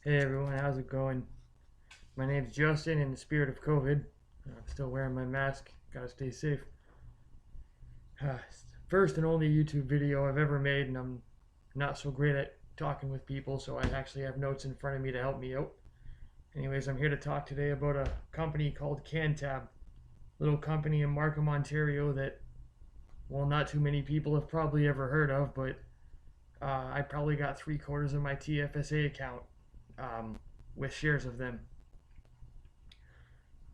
Hey everyone, how's it going? My name's Justin. In the spirit of COVID, I'm still wearing my mask. Gotta stay safe. It's the first and only YouTube video I've ever made, and I'm not so great at talking with people, so I actually have notes in front of me to help me out. Anyways, I'm here to talk today about a company called Canntab, little company in Markham, Ontario that, well, not too many people have probably ever heard of, but I probably got 3/4 of my TFSA account with shares of them.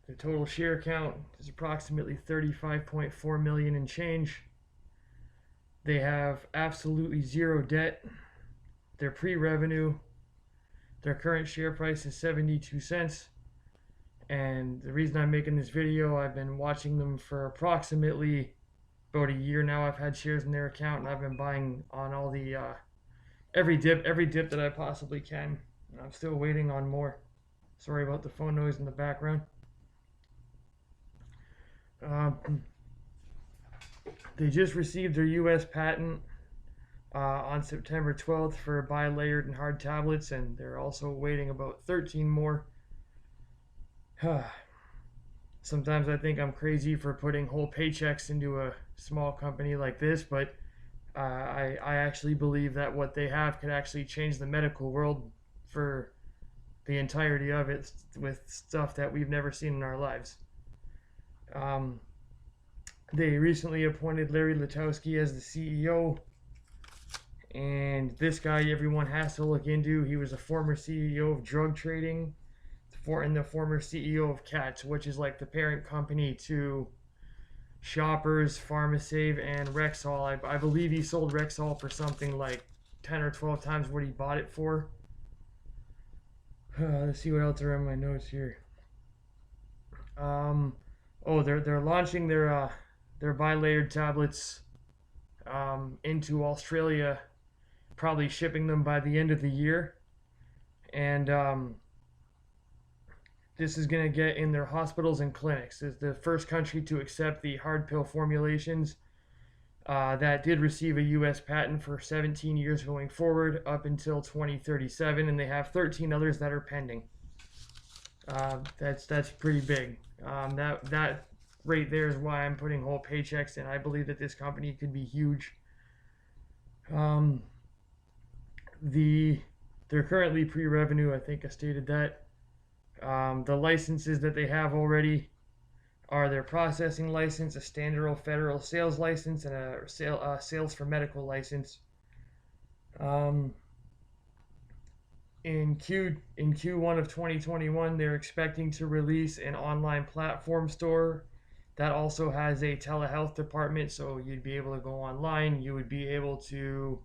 The total share count is approximately 35.4 million and change. They have absolutely zero debt. They're pre-revenue. Their current share price is 72 cents. And the reason I'm making this video, I've been watching them for approximately about a year now. I've had shares in their account, and I've been buying on all the every dip that I possibly can. And I'm still waiting on more. Sorry about the phone noise in the background. They just received their U.S. patent on September 12th for bilayered and hard tablets, and they're also waiting about 13 more. Sometimes I think I'm crazy for putting whole paychecks into a small company like this, but I actually believe that what they have could actually change the medical world for the entirety of it, with stuff that we've never seen in our lives. They recently appointed Larry Latowski as the CEO, and this guy everyone has to look into. He was a former CEO of drug trading, and the former CEO of Cats, which is like the parent company to Shoppers, Pharmasave, and Rexall. I believe he sold Rexall for something like 10 or 12 times what he bought it for. Let's see what else are in my notes here. They're launching their bilayered tablets into Australia, probably shipping them by the end of the year. And this is going to get in their hospitals and clinics. It's the first country to accept the hard pill formulations that did receive a U.S. patent for 17 years going forward up until 2037, and they have 13 others that are pending. That's pretty big. That right there is why I'm putting whole paychecks in. I believe that this company could be huge. They're currently pre-revenue. I think I stated that. The licenses that they have already are their processing license, a standard federal sales license, and a sales for medical license. In Q1 of 2021, they're expecting to release an online platform store that also has a telehealth department, so you'd be able to go online. You would be able to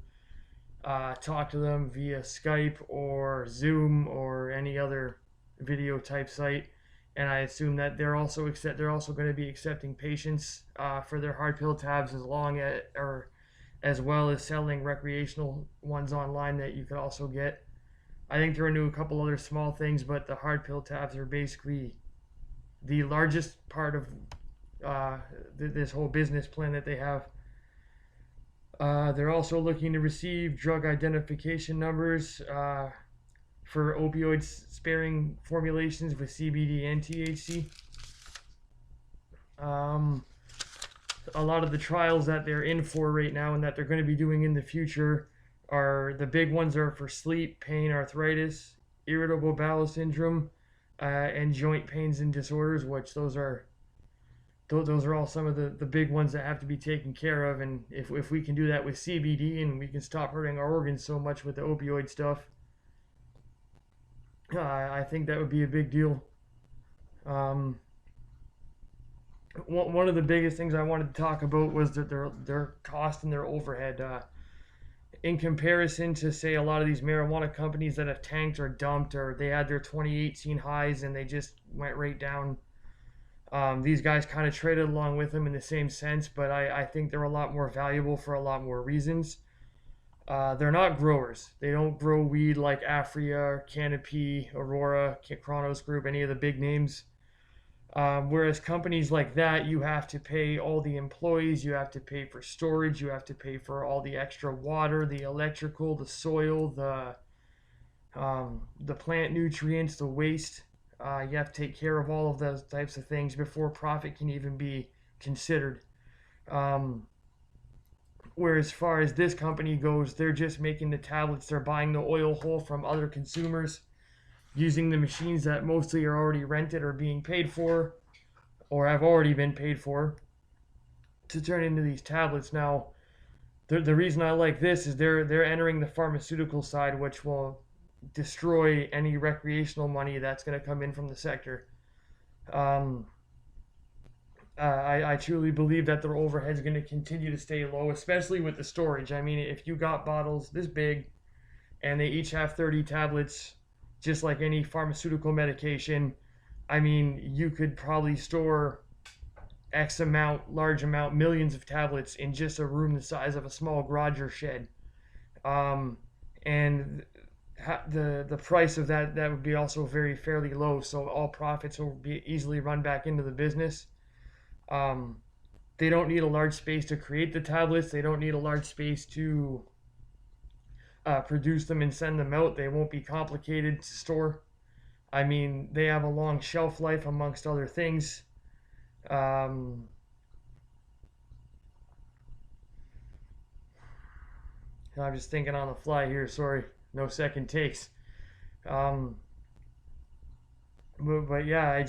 talk to them via Skype or Zoom or any other video type site. And I assume that they're also going to be accepting patients for their hard pill tabs, as well as selling recreational ones online that you could also get. I think they're into a couple other small things, but the hard pill tabs are basically the largest part of this whole business plan that they have. They're also looking to receive drug identification numbers for opioid-sparing formulations with CBD and THC. A lot of the trials that they're in for right now and that they're going to be doing in the future the big ones are for sleep, pain, arthritis, irritable bowel syndrome, and joint pains and disorders, which those are all some of the big ones that have to be taken care of. And if we can do that with CBD, and we can stop hurting our organs so much with the opioid stuff, I think that would be a big deal. One of the biggest things I wanted to talk about was that their cost and their overhead. In comparison to, say, a lot of these marijuana companies that have tanked or dumped, or they had their 2018 highs and they just went right down. These guys kind of traded along with them in the same sense, but I think they're a lot more valuable for a lot more reasons. They're not growers. They don't grow weed like Afria, Canopy, Aurora, Kronos Group, any of the big names. Whereas companies like that, you have to pay all the employees, you have to pay for storage, you have to pay for all the extra water, the electrical, the soil, the the plant nutrients, the waste. You have to take care of all of those types of things before profit can even be considered. Um, whereas, as far as this company goes, they're just making the tablets. They're buying the oil whole from other consumers, using the machines that mostly are already rented or being paid for, or have already been paid for, to turn into these tablets. Now, the reason I like this is they're entering the pharmaceutical side, which will destroy any recreational money that's going to come in from the sector. Um, I truly believe that their overhead is going to continue to stay low, especially with the storage. I mean, if you got bottles this big and they each have 30 tablets, just like any pharmaceutical medication, I mean, you could probably store X amount, large amount, millions of tablets in just a room the size of a small garage or shed. Um, and the price of that would be also very fairly low, so all profits will be easily run back into the business. Um, they don't need a large space to create the tablets. They don't need a large space to produce them and send them out. They won't be complicated to store. I mean, they have a long shelf life amongst other things. Um, I'm just thinking on the fly here. Sorry, no second takes. Um, but yeah,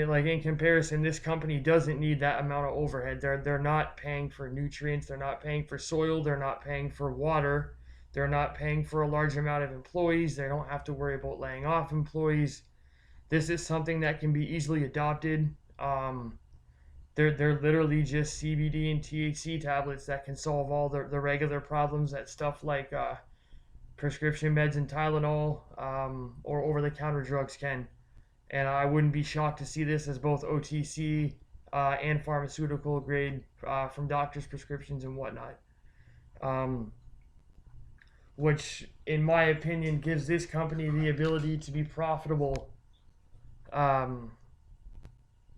like in comparison, this company doesn't need that amount of overhead. They're not paying for nutrients. They're not paying for soil. They're not paying for water. They're not paying for a large amount of employees. They don't have to worry about laying off employees. This is something that can be easily adopted. They're literally just CBD and THC tablets that can solve all the regular problems that stuff like prescription meds and Tylenol or over the counter drugs can. And I wouldn't be shocked to see this as both OTC and pharmaceutical grade from doctors' prescriptions and whatnot. Um, which, in my opinion, gives this company the ability to be profitable um,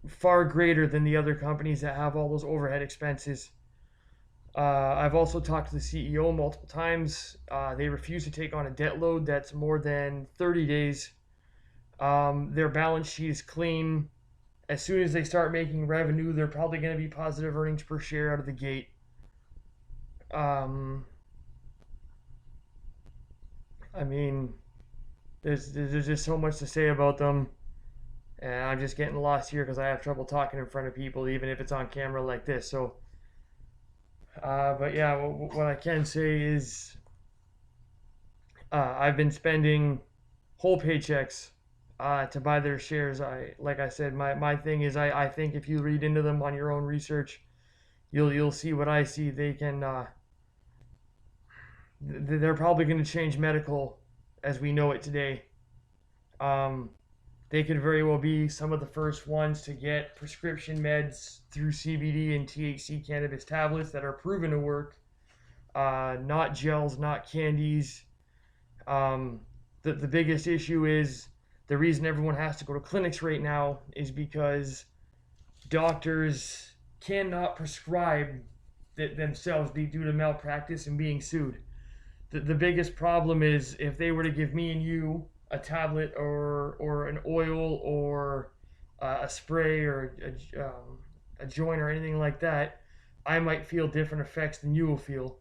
far greater than the other companies that have all those overhead expenses. I've also talked to the CEO multiple times. They refuse to take on a debt load that's more than 30 days. Their balance sheet is clean. As soon as they start making revenue, they're probably going to be positive earnings per share out of the gate. I mean, there's just so much to say about them, and I'm just getting lost here because I have trouble talking in front of people, even if it's on camera like this. So, but yeah, what I can say is I've been spending whole paychecks to buy their shares. Like I said, my thing is I think if you read into them on your own research, you'll see what I see. They're probably going to change medical as we know it today. Um, they could very well be some of the first ones to get prescription meds through CBD and THC cannabis tablets that are proven to work. Not gels, not candies. The biggest issue is the reason everyone has to go to clinics right now is because doctors cannot prescribe themselves due to malpractice and being sued. The biggest problem is if they were to give me and you a tablet or an oil or a spray or a joint or anything like that, I might feel different effects than you will feel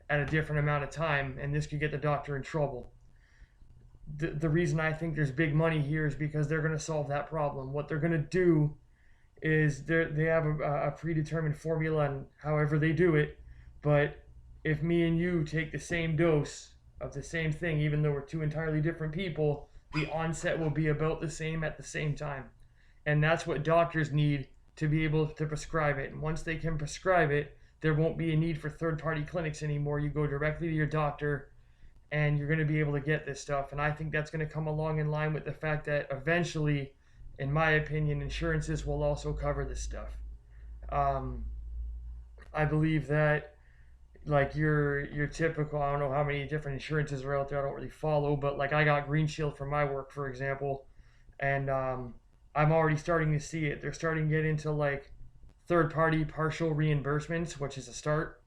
at a different amount of time, and this could get the doctor in trouble. The reason I think there's big money here is because they're going to solve that problem. What they're going to do is they have a predetermined formula and however they do it, but if me and you take the same dose of the same thing, even though we're two entirely different people, the onset will be about the same at the same time. And that's what doctors need to be able to prescribe it. And once they can prescribe it, there won't be a need for third party clinics anymore. You go directly to your doctor and you're going to be able to get this stuff. And I think that's going to come along in line with the fact that eventually, in my opinion, insurances will also cover this stuff. Um, I believe that like your typical, I don't know how many different insurances are out there. I don't really follow, but like I got Green Shield for my work, for example, and I'm already starting to see it. They're starting to get into like third party partial reimbursements, which is a start.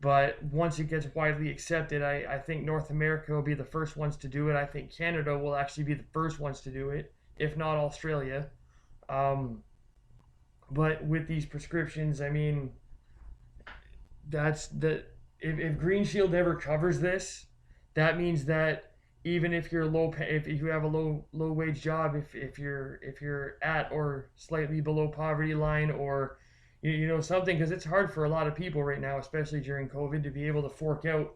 But once it gets widely accepted, I think North America will be the first ones to do it. I think Canada will actually be the first ones to do it, if not Australia. Um, but with these prescriptions, I mean, that's the if Green Shield ever covers this, that means that even if you're if you have a low wage job, if you're at or slightly below poverty line, or you know something, because it's hard for a lot of people right now, especially during COVID, to be able to fork out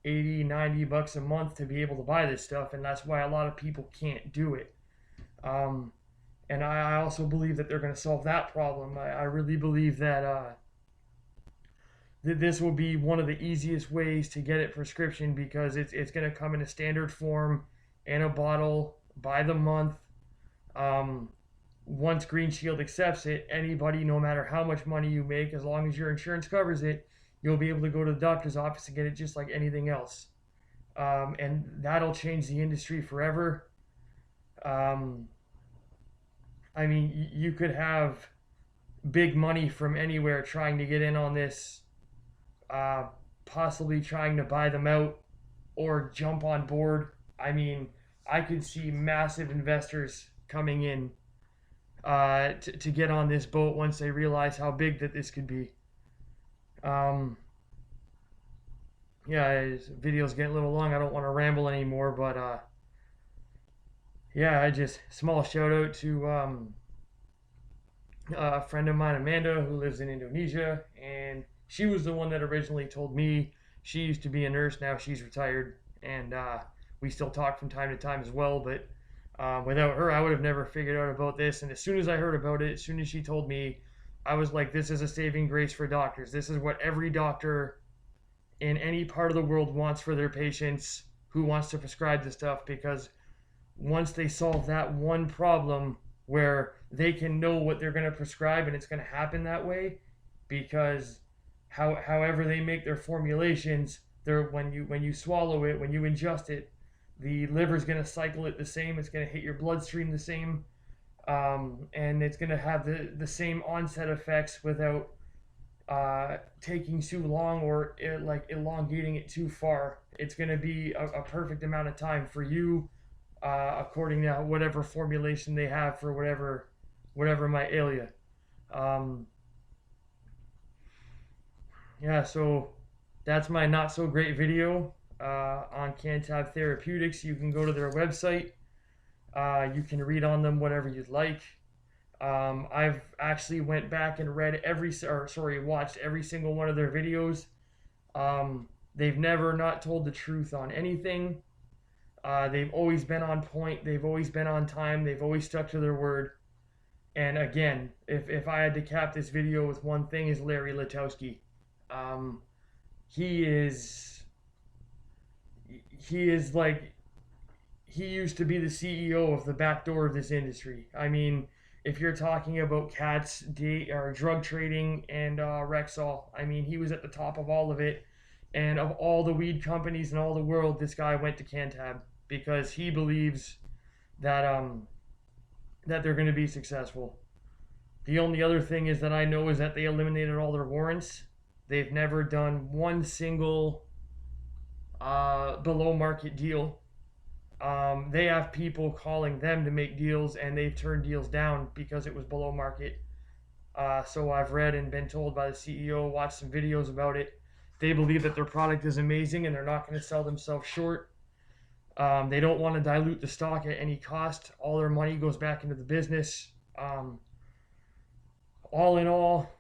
80-90 bucks a month to be able to buy this stuff, and that's why a lot of people can't do it. um, and I also believe that they're going to solve that problem. I really believe that this will be one of the easiest ways to get it prescription, because it's going to come in a standard form and a bottle by the month. Um, Once Green Shield accepts it, anybody, no matter how much money you make, as long as your insurance covers it, you'll be able to go to the doctor's office and get it just like anything else. And that'll change the industry forever. Um, I mean, you could have big money from anywhere trying to get in on this, uh, possibly trying to buy them out or jump on board. I mean, I could see massive investors coming in to get on this boat once they realize how big that this could be. Um, yeah, this video's getting a little long. I don't want to ramble anymore, but yeah, I just small shout out to a friend of mine, Amanda, who lives in Indonesia, and she was the one that originally told me. She used to be a nurse, now she's retired, and we still talk from time to time as well. But without her, I would have never figured out about this. And as soon as I heard about it, as soon as she told me, I was like, this is a saving grace for doctors. This is what every doctor in any part of the world wants for their patients who wants to prescribe this stuff, because once they solve that one problem where they can know what they're going to prescribe and it's going to happen that way, because however they make their formulations, they're when you swallow it, when you ingest it, the liver's going to cycle it the same, it's going to hit your bloodstream the same, and it's going to have the same onset effects without taking too long or like elongating it too far. It's going to be a perfect amount of time for you, according to whatever formulation they have for whatever might ail you. Um, yeah, so that's my not so great video on Canntab Therapeutics. You can go to their website. You can read on them whatever you'd like. I've actually went back and watched every single one of their videos. They've never not told the truth on anything. They've always been on point. They've always been on time. They've always stuck to their word. And again, if I had to cap this video with one thing, is Larry Letowski. Um, he is like, he used to be the CEO of the back door of this industry. I mean, if you're talking about cats, or drug trading, and Rexall, I mean, he was at the top of all of it. And of all the weed companies in all the world, this guy went to Canntab because he believes that that they're going to be successful. The only other thing is that I know is that they eliminated all their warrants. They've never done one single below market deal. They have people calling them to make deals, and they've turned deals down because it was below market. So I've read and been told by the CEO, watched some videos about it. They believe that their product is amazing and they're not going to sell themselves short. They don't want to dilute the stock at any cost. All their money goes back into the business. All in all,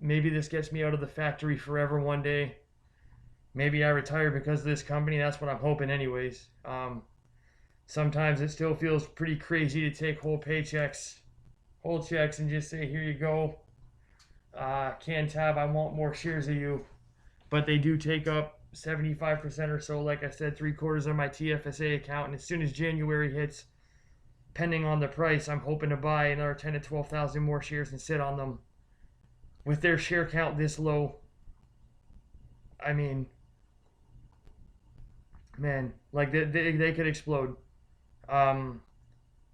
maybe this gets me out of the factory forever one day. Maybe I retire because of this company. That's what I'm hoping anyways. Sometimes it still feels pretty crazy to take whole checks and just say, here you go. Canntab, I want more shares of you. But they do take up 75% or so, like I said, 3/4 of my TFSA account. And as soon as January hits, pending on the price, I'm hoping to buy another 10 to 12,000 more shares and sit on them. With their share count this low, I mean, man, like they could explode.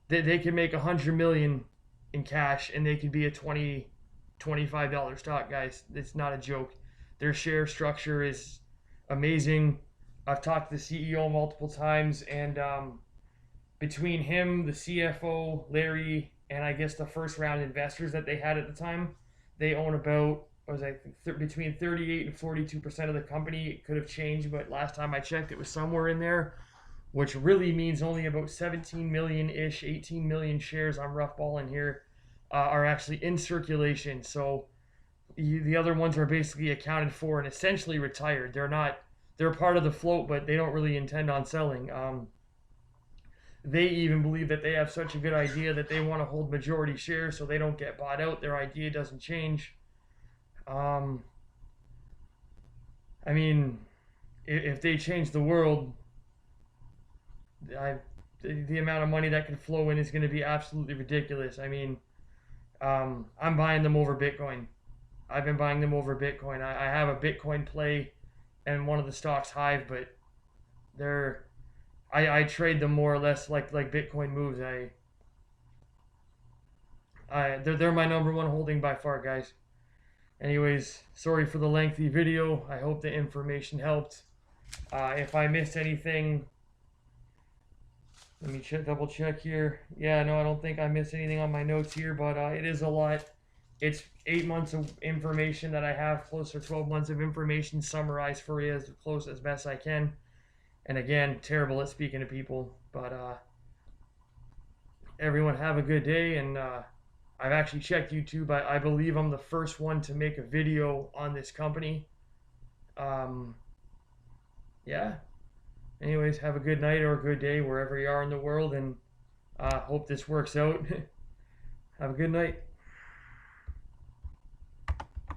They could make 100 million in cash, and they could be a $20, $25 stock, guys. It's not a joke. Their share structure is amazing. I've talked to the CEO multiple times, and between him, the CFO, Larry, and I guess the first round investors that they had at the time, they own about, what was I think, between 38 and 42% of the company. It could have changed, but last time I checked, it was somewhere in there, which really means only about 17 million ish, 18 million shares, I'm rough balling here, are actually in circulation. So the other ones are basically accounted for and essentially retired. They're part of the float, but they don't really intend on selling. They even believe that they have such a good idea that they want to hold majority shares so they don't get bought out. Their idea doesn't change. Um, I mean, if they change the world, I, the amount of money that can flow in is going to be absolutely ridiculous. I mean, I'm buying them over Bitcoin. I've been buying them over Bitcoin. I have a Bitcoin play and one of the stocks Hive, but they're I trade them more or less like Bitcoin moves. They're my number one holding by far, guys. Anyways, sorry for the lengthy video. I hope the information helped. If I missed anything, let me double check here. Yeah, no, I don't think I missed anything on my notes here, but it is a lot. It's 8 months of information that I have, close to 12 months of information summarized for you as close as best I can. And again, terrible at speaking to people, but everyone have a good day. And I've actually checked YouTube. I believe I'm the first one to make a video on this company. Yeah. Anyways, have a good night or a good day wherever you are in the world, and hope this works out. Have a good night.